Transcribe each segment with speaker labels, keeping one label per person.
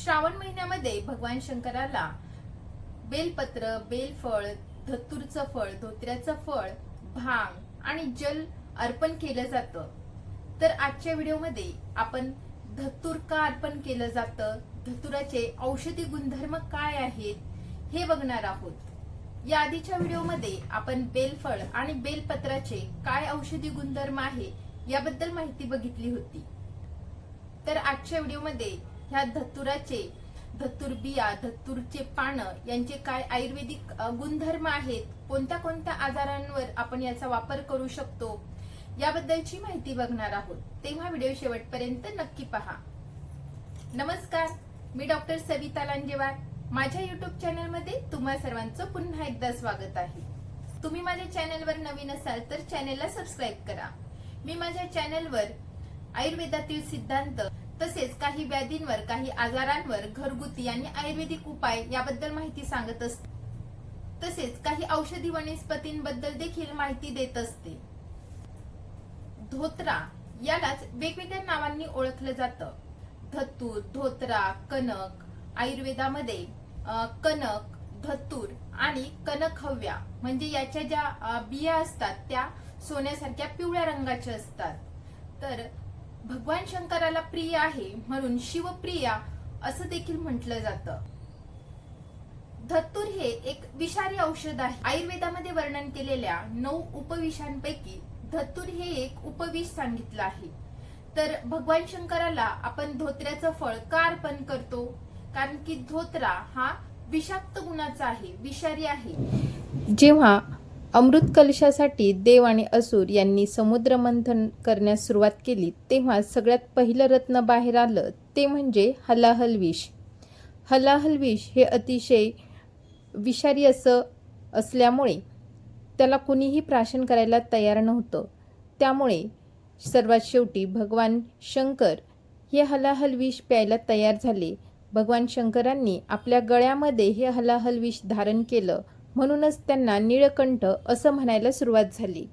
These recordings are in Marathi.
Speaker 1: श्रावण महिन्यामध्ये भगवान शंकराला बेलपत्र, बेलफळ, धतूरचं फळ, धोत्र्याचं फळ, भांग आणि जल अर्पण केलं जातं। तर आजच्या व्हिडिओमध्ये आपण धतूर का अर्पण केलं जातं, धतुराचे औषधी गुणधर्म काय आहेत हे बघणार आहोत। या आधीच्या व्हिडिओमध्ये आपण बेलफळ आणि बेलपत्राचे काय औषधी गुणधर्म आहे याबद्दल माहिती बघितली होती। तर आजच्या व्हिडिओमध्ये ह्या धतुराचे, धतूर बिया, धतूरचे पानं यांचे काय आयुर्वेदिक गुणधर्म आहेत, कोणत्या कोणत्या आजारांवर आपण याचा वापर करू शकतो याबद्दलची माहिती बघणार आहोत। तेव्हा व्हिडिओ शेवटपर्यंत नक्की पहा। नमस्कार, मी डॉक्टर सविता लांजेवार। माझ्या युट्यूब चॅनल मध्ये तुम्हा सर्वांचं पुन्हा एकदा स्वागत आहे। तुम्ही माझ्या चॅनलवर नवीन असाल तर चॅनलला सबस्क्राईब करा। मी माझ्या चॅनलवर आयुर्वेदातील सिद्धांत तसेच काही व्याधींवर, काही आजारांवर घरगुती आणि आयुर्वेदिक उपाय याबद्दल माहिती सांगत असते। तसेच काही औषधी वनस्पतींबद्दल देखील माहिती देत असते। धोत्रा यालाच वेगवेगळ्या नावांनी ओळखलं जातं। धतूर, धोत्रा, कनक, आयुर्वेदामध्ये कनक, धतूर आणि कनकहव्या म्हणजे याच्या ज्या बिया असतात त्या सोन्यासारख्या पिवळ्या रंगाच्या असतात। तर भगवान शंकराला प्रिय आहे म्हणून शिवप्रिया असं देखील म्हटलं जातं। धतूर हे एक विषारी औषध आहे। आयुर्वेदामध्ये वर्णन केलेल्या 9 उपविषांपैकी धतूर हे एक उपविष सांगितलं आहे। तर भगवान शंकराला आपण धोत्र्याचं फळ का अर्पण करतो? कारण की धोत्रा हा विषाक्त गुणाचा आहे, विषारी आहे। जेव्हा अमृत कलशासाठी देव आणि असुर यांनी समुद्र मंथन करण्यास सुरुवात केली तेव्हा सगळ्यात पहिलं रत्न बाहेर आलं ते म्हणजे हलाहल विष। हलाहल विष हे अतिशय विषारी असल्यामुळे त्याला कुणीही प्राशन करायला तयार नव्हतं। त्यामुळे सर्वात शेवटी भगवान शंकर हे हलाहल विष प्यायला तयार झाले। भगवान शंकरांनी आपल्या गळ्यामध्ये हे हलाहल विष धारण केलं म्हणूनच त्यांना नीळकंठ असं म्हणायला सुरुवात झाली।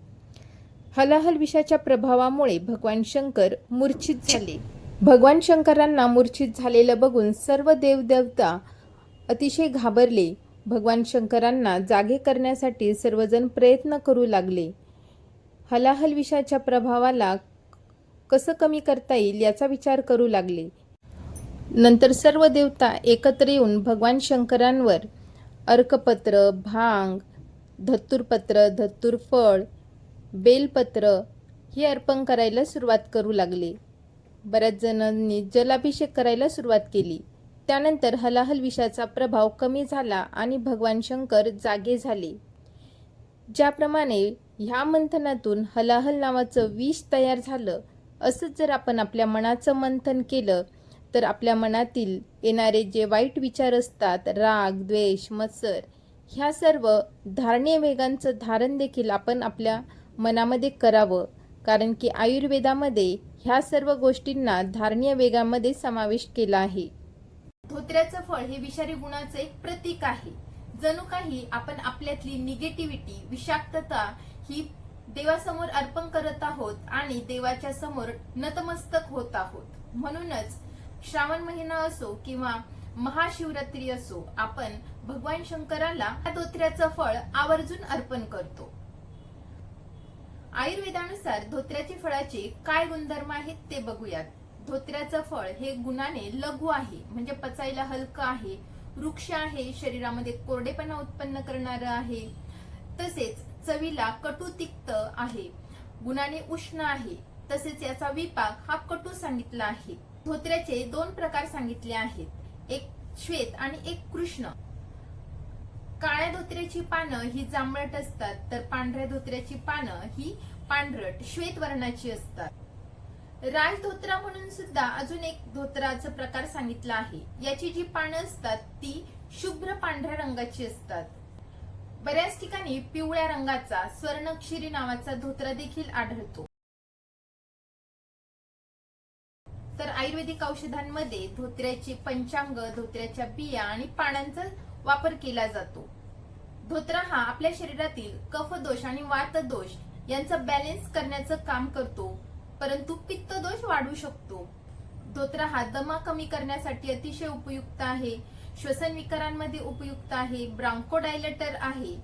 Speaker 1: हलाहल विषाच्या प्रभावामुळे भगवान शंकर मूर्छित झाले। भगवान शंकरांना मूर्छित झालेलं बघून सर्व देवदेवता अतिशय घाबरले। भगवान शंकरांना जागे करण्यासाठी सर्वजण प्रयत्न करू लागले। हलाहल विषाच्या प्रभावाला कसं कमी करता येईल याचा विचार करू लागले। नंतर सर्व देवता एकत्र येऊन भगवान शंकरांवर अर्कपत्र, भांग, धतूरपत्र, धतूर फळ, बेलपत्र हे अर्पण करायला सुरुवात करू लागले। बऱ्याच जणांनी जलाभिषेक करायला सुरुवात केली। त्यानंतर हलाहल विषाचा प्रभाव कमी झाला आणि भगवान शंकर जागे झाले। ज्याप्रमाणे ह्या मंथनातून हलाहल नावाचं विष तयार झालं, असंच जर आपण आपल्या मनाचं मंथन केलं तर आपल्या मनातील येणारे जे वाईट विचार असतात, राग, द्वेष, मत्सर, ह्या सर्व धारणीय वेगांचं धारण देखील आपण आपल्या मनामध्ये करावं। कारण की आयुर्वेदामध्ये ह्या सर्व गोष्टींना धारणीय वेगामध्ये समावेश केला आहे। धोत्र्याचं फळ हे विषारी गुणाचं एक प्रतीक आहे। जणू काही आपण आपल्यातली निगेटिव्हिटी, विषाक्तता ही देवासमोर अर्पण करत आहोत आणि देवाच्या समोर नतमस्तक होत आहोत। म्हणूनच श्रावण महिना असो किंवा महाशिवरात्री असो, आपण भगवान शंकराला धोत्र्याचं फळ आवर्जून अर्पण करतो। आयुर्वेदानुसार धोत्र्याच्या फळाचे काय गुणधर्म आहेत ते बघूयात। धोत्र्याचं फळ हे गुणाने लघु आहे म्हणजे पचायला हलकं आहे, वृक्ष आहे, शरीरामध्ये कोरडेपणा उत्पन्न करणारं आहे, तसेच चवीला कटू तिक्त आहे, गुणाने उष्ण आहे, तसेच याचा विपाक हा कटू सांगितला आहे। धोत्र्याचे 2 प्रकार सांगितले आहेत, एक श्वेत आणि एक कृष्ण। काळ्या धोत्र्याची पानं ही जांभळट असतात तर पांढऱ्या धोत्र्याची पानं ही पांढरट श्वेत वर्णाची असतात। राजधोत्रा म्हणून सुद्धा अजून एक धोत्राचा प्रकार सांगितला आहे। याची जी पानं असतात ती शुभ्र पांढऱ्या रंगाची असतात। बऱ्याच ठिकाणी पिवळ्या रंगाचा स्वर्णक्षिरी नावाचा धोत्रा देखील आढळतो। तर आयुर्वेदिक औषधांमध्ये धोत्र्याचे पंचांग, धोत्र्याच्या बिया आणि पानांचा वापर केला जातो। धोत्रा हा आपल्या शरीरातील कफ दोष आणि वात दोष यांचा बॅलन्स करण्याचं काम करतो, परंतु पित्त दोष वाढू शकतो। धोत्रा हा दमा कमी करण्यासाठी अतिशय उपयुक्त आहे, श्वसन विकारांमध्ये उपयुक्त आहे, ब्रांकोडायलेटर आहे,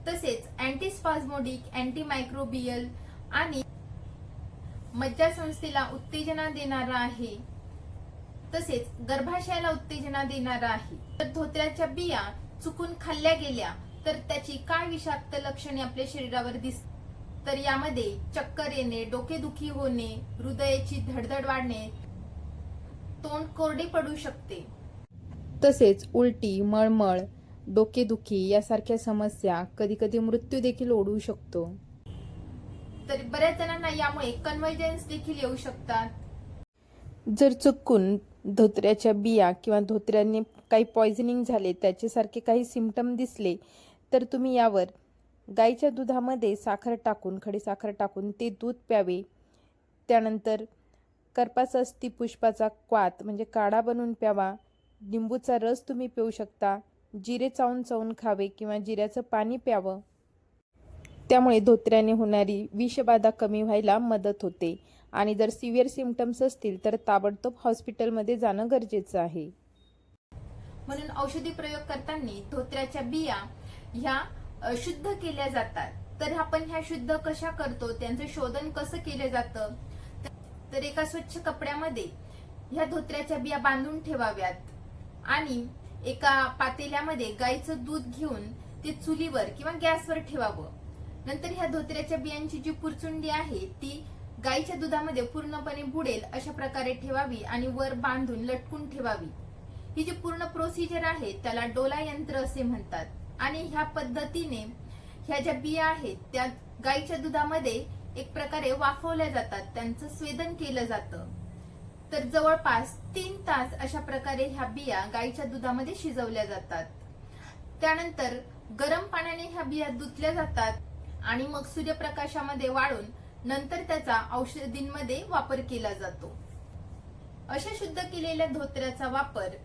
Speaker 1: तसेच अँटीस्पाझमोडिक, अँटीमायक्रोबियल आणि मज्जासंस्थेला उत्तेजना देणारा आहे, तसेच गर्भाशयाला उत्तेजना देणारा आहे. तर धोत्र्याच्या बिया चुकून खाल्ल्या गेल्या तर त्याची काय विषाक्त लक्षणे आपल्या शरीरावर दिसतात. तर यामध्ये चक्कर येणे, डोकेदुखी होणे, हृदयाची धडधड वाढणे, तोंड कोरडे पडू शकते,
Speaker 2: तसेच उलटी, मळमळ, डोकेदुखी यासारख्या समस्या, कधीकधी मृत्यू देखील ओढवू शकतो.
Speaker 1: तर बऱ्याच जणांना यामुळे कन्व्हर्जन्स देखील येऊ शकतात.
Speaker 2: जर चुकून धोत्र्याच्या बिया किंवा धोत्र्याने काही पॉयझनिंग झाले, त्याच्यासारखे काही सिम्पटम दिसले, तर तुम्ही यावर गाईच्या दुधामध्ये साखर टाकून, खडी साखर टाकून ते दूध प्यावे. त्यानंतर करपाचा अस्ती पुष्पाचा क्वाथ म्हणजे काढा बनवून प्यावा. लिंबूचा रस तुम्ही पिऊ शकता. जिरे चावून चावून खावे किंवा जिऱ्याचं पाणी प्यावं. त्यामुळे धोत्र्याने होणारी विषबाधा कमी व्हायला मदत होते. आणि जर सिव्हिअर सिम्पटम्स असतील तर ताबडतोब हॉस्पिटलमध्ये जाणं गरजेचं आहे.
Speaker 1: म्हणून औषधी प्रयोग करताना धोत्र्याच्या बिया ह्या शुद्ध केल्या जातात. तर आपण ह्या शुद्ध कशा करतो, त्यांचं शोधन कसं केलं जातं. तर एका स्वच्छ कपड्यामध्ये ह्या धोत्र्याच्या बिया बांधून ठेवाव्यात आणि एका पातेल्यामध्ये गाईचं दूध घेऊन ते चुलीवर किंवा गॅसवर ठेवावं. नंतर ह्या धोत्र्याच्या बियांची जी पुरचुंडी आहे ती गाईच्या दुधामध्ये पूर्णपणे बुडेल अशा प्रकारे ठेवावी आणि वर बांधून लटकून ठेवावी. ही जी पूर्ण प्रोसिजर आहे त्याला डोला यंत्र असे म्हणतात. आणि ह्या पद्धतीने ह्या ज्या बिया आहेत त्या गाईच्या दुधामध्ये एक प्रकारे वाफवल्या जातात, त्यांचं स्वेदन केलं जातं. तर जवळपास 3 तास अशा प्रकारे ह्या बिया गाईच्या दुधामध्ये शिजवल्या जातात. त्यानंतर गरम पाण्याने ह्या बिया धुतल्या जातात आणि मग सूर्यप्रकाशामध्ये वाळून नंतर त्याचा औषधींमध्ये वापर केला जातो. अशा शुद्ध केलेल्या धोत्र्याचा वापर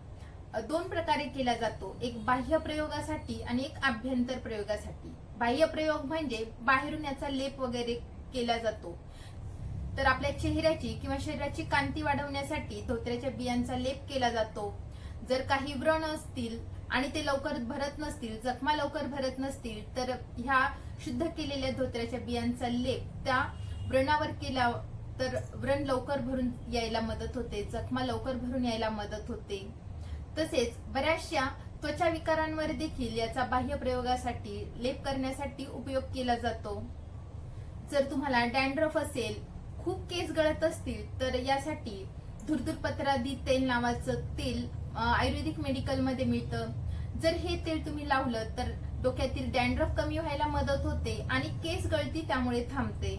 Speaker 1: 2 प्रकारे केला जातो, एक बाह्य प्रयोगासाठी आणि एक आभ्यंतर प्रयोगासाठी. बाह्य प्रयोग म्हणजे बाहेरून याचा लेप वगैरे केला जातो. तर आपल्या चेहऱ्याची किंवा शरीराची कांती वाढवण्यासाठी धोत्र्याच्या बियांचा लेप केला जातो. जर काही व्रण असतील आणि ते लवकर भरत नसतील, जखमा लवकर भरत नसतील, तर ह्या शुद्ध केलेल्या धोत्र्याच्या बियांचा लेप त्या व्रणावर केला तर व्रण लवकर भरून यायला मदत होते, जखमा लवकर भरून यायला मदत होते. तसेच बऱ्याचशा त्वचा विकारांवर देखील याचा बाह्य प्रयोगासाठी लेप करण्यासाठी उपयोग केला जातो. जर तुम्हाला डॅन्ड्रफ असेल, खूप केस गळत असतील, तर यासाठी धुरधुरपत्रादी तेल नावाचं तेल आयुर्वेदिक मेडिकल मध्ये मिळतं. जर हे तेल तुम्ही लावलं तर डोक्यातील डॅन्ड्रफ कमी व्हायला मदत होते आणि केस गळती त्यामुळे थांबते.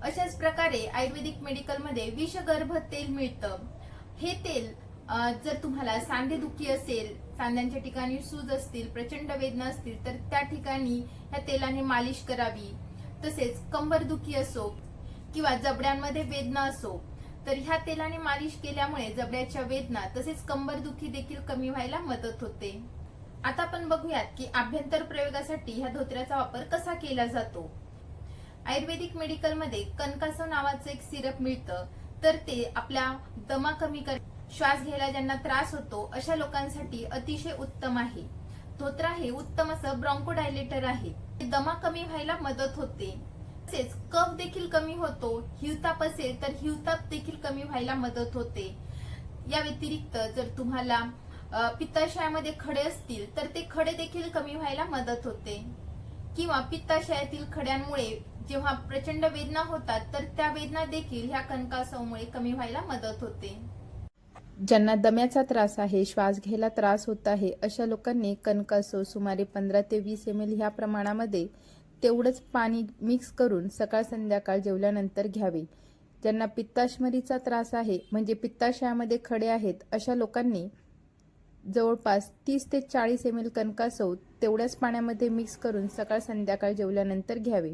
Speaker 1: अशाच प्रकारे आयुर्वेदिक मेडिकल मध्ये विषगर्भ तेल मिळतं. हे तेल जर तुम्हाला सांधेदुखी असेल, सांध्यांच्या ठिकाणी सूज असतील, प्रचंड वेदना असतील, तर त्या ठिकाणी ह्या तेलाने मालिश करावी. तसेच कंबरदुखी असो किंवा जबड्यांमध्ये वेदना असो, तर ह्या तेलाने मालिश केल्यामुळे जबड्याच्या वेदना तसेच कंबरदुखी देखील कमी व्हायला मदत होते. आता आपण बघूयात की आभ्यंतर प्रयोगासाठी ह्या धोत्र्याचा वापर कसा केला जातो. आयुर्वेदिक मेडिकल मध्ये कनकासव नावाचं एक सिरप मिळतं. तर ते आपल्या दमा कमी कर, श्वास घ्यायला ज्यांना त्रास होतो अशा लोकांसाठी अतिशय उत्तम आहे. धोत्रा हे उत्तम असं ब्रॉन्कोडायलेटर आहे. दमा कमी व्हायला मदत होते. तसेच कफ देखील कमी होतो. हिवताप असेल तर हिवताप देखील कमी व्हायला मदत होते. या व्यतिरिक्त जर तुम्हाला पित्ताशयामध्ये खडे असतील तर ते खडे देखील कमी व्हायला मदत होते. किंवा पित्ताशयातील खड्यांमुळे जेव्हा प्रचंड वेदना होतात तर त्या वेदना देखील ह्या कणकासवमुळे कमी व्हायला मदत होते.
Speaker 2: ज्यांना दम्याचा त्रास आहे, श्वास घ्यायला त्रास होत आहे, अशा लोकांनी कणकासव सुमारे 15 ते 20 ml ह्या प्रमाणामध्ये तेवढंच पाणी मिक्स करून सकाळ संध्याकाळ जेवल्यानंतर घ्यावे. ज्यांना पित्ताशमरीचा त्रास आहे म्हणजे पित्ताशयामध्ये खडे आहेत, अशा लोकांनी जवळपास 30 ते 40 ml कणकासव तेवढ्याच पाण्यामध्ये मिक्स करून सकाळ संध्याकाळ जेवल्यानंतर घ्यावे.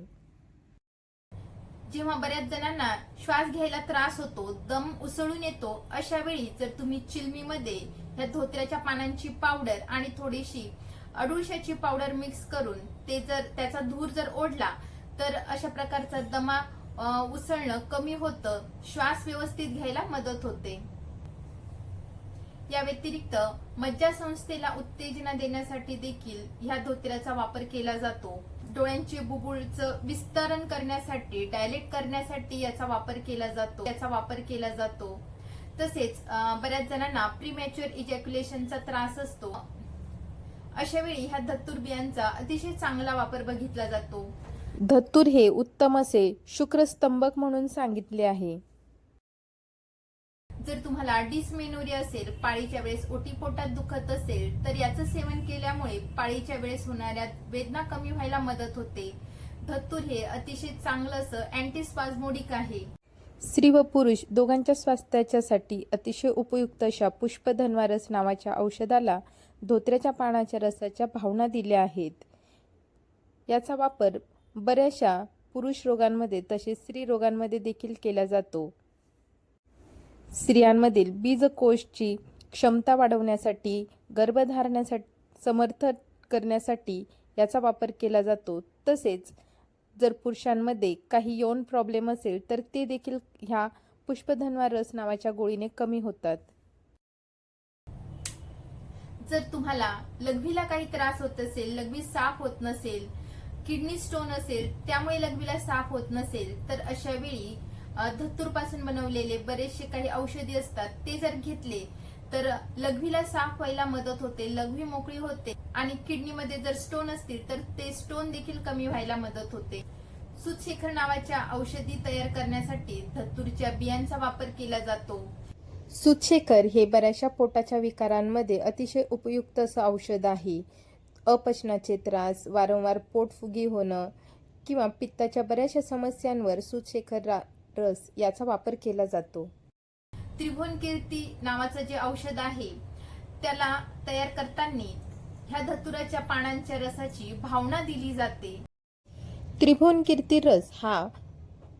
Speaker 1: जेव्हा बऱ्याच जणांना श्वास घ्यायला त्रास होतो, दम उसळून येतो, अशा वेळी जर तुम्ही चिलमीमध्ये या धोत्र्याच्या पानांची पावडर आणि थोडीशी अडुळशाची पावडर मिक्स करून ते जर त्याचा धूर जर ओढला तर अशा प्रकारचा दमा उसळणं कमी होतं, श्वास व्यवस्थित घ्यायला मदत होते. या व्यतिरिक्त मज्जासंस्थेला उत्तेजना देण्यासाठी देखील ह्या धोत्र्याचा वापर केला जातो. डोळ्यांचे बुबुळचं विस्तारण करण्यासाठी, डायलेट करण्यासाठी याचा वापर केला जातो. तसेच बऱ्याच जणांना प्रीमॅच्युअर इजॅक्युलेशनचा त्रास असतो. अशा वेळी ह्या धतूर बियांचा अतिशय चांगला वापर बघितला जातो.
Speaker 2: धतूर हे उत्तम असे शुक्रस्तंभक म्हणून सांगितले आहे.
Speaker 1: जर तुम्हाला डिस्मेनोरिया असेल, पाळीच्या वेळेस ओटीपोटात दुखत असेल, तर याचं सेवन केल्यामुळे पाळीच्या वेळेस होणाऱ्या वेदना कमी व्हायला मदत होते. धतूर हे अतिशय चांगलं असं अँटीस्पाझमोडिक आहे.
Speaker 2: स्त्री व पुरुष दोघांच्या स्वास्थ्यासाठी अतिशय उपयुक्त अशा पुष्पधन्वा रस नावाच्या औषधाला धोत्र्याच्या पानाच्या रसाच्या भावना दिल्या आहेत. याचा वापर बऱ्याचशा पुरुष रोगांमध्ये तसेच स्त्री रोगांमध्ये देखील केला जातो. स्त्रियांमधील बीजकोषची क्षमता वाढवण्यासाठी, गर्भधारणासाठी समर्थ करण्यासाठी याचा वापर केला जातो. तसेच जर पुरुषांमध्ये काही यौन प्रॉब्लेम असेल तर ते देखील ह्या पुष्पधन्वा रस नावाच्या गोळीने कमी होतात.
Speaker 1: जर तुम्हाला लघवीला काही त्रास होत असेल, लघवी साफ होत नसेल, किडनी स्टोन असेल, त्यामुळे लघवीला साफ होत नसेल, तर अशा वेळी धतूर पासून बनवलेले बरेचसे काही औषधी असतात, ते जर घेतले तर लघवीला साफ व्हायला मदत होते, लघवी मोकळी होते आणि किडनीमध्ये जर स्टोन असतील तर ते स्टोन देखील कमी व्हायला मदत होते. सूतशेखर नावाच्या औषधी तयार करण्यासाठी धतूरच्या बियांचा वापर केला जातो.
Speaker 2: सूतशेखर हे बऱ्याचशा पोटाच्या विकारांमध्ये अतिशय उपयुक्त असं औषध आहे. अपचनाचे त्रास, वारंवार पोटफुगी होणं किंवा पित्ताच्या बऱ्याचशा समस्यांवर सूतशेखर रस याचा वापर केला जातो.
Speaker 1: त्रिभुवन कीर्ती नावाचं जे औषध आहे त्याला तयार करताना ह्या धतुराच्या पानांच्या रसाची भावना दिली जाते.
Speaker 2: त्रिभुवन कीर्ती रस हा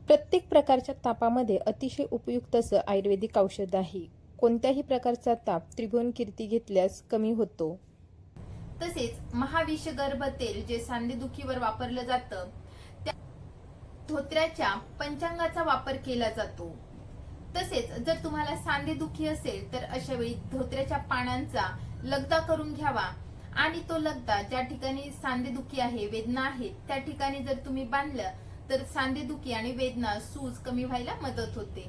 Speaker 2: प्रत्येक प्रकारच्या तापामध्ये अतिशय उपयुक्त असं आयुर्वेदिक औषध आहे. कोणत्याही प्रकारचा ताप त्रिभुवन कीर्ती घेतल्यास कमी होतो.
Speaker 1: तसेच महाविषगर्भ तेल जे सांधेदुखीवर वापरलं जातं, त्या धोत्र्याच्या पंचांगाचा वापर केला जातो. तसेच जर तुम्हाला सांधेदुखी असेल तर अशा वेळी धोत्र्याच्या पानांचा लगदा करून घ्यावा आणि तो लगदा ज्या ठिकाणी सांधेदुखी आहे, वेदना आहे, त्या ठिकाणी जर तुम्ही बांधलं तर सांधेदुखी आणि वेदना, सूज कमी व्हायला मदत होते.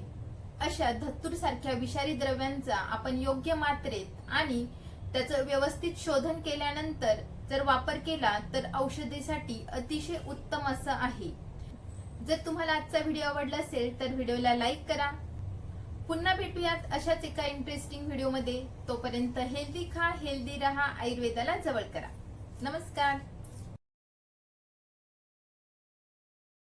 Speaker 1: अशा धतूर सारख्या विषारी द्रव्यांचा आपण योग्य मात्रेत आणि त्याचं व्यवस्थित शोधन केल्यानंतर जर वापर केला तर औषधीसाठी अतिशय उत्तम असं आहे. जर तुम्हाला आजचा व्हिडिओ आवडला असेल तर व्हिडिओला लाईक करा. पुन्हा भेटूयात अशाच एका इंटरेस्टिंग व्हिडिओमध्ये. तोपर्यंत हेल्दी खा, हेल्दी रहा, आयुर्वेदाला जवळ करा. नमस्कार.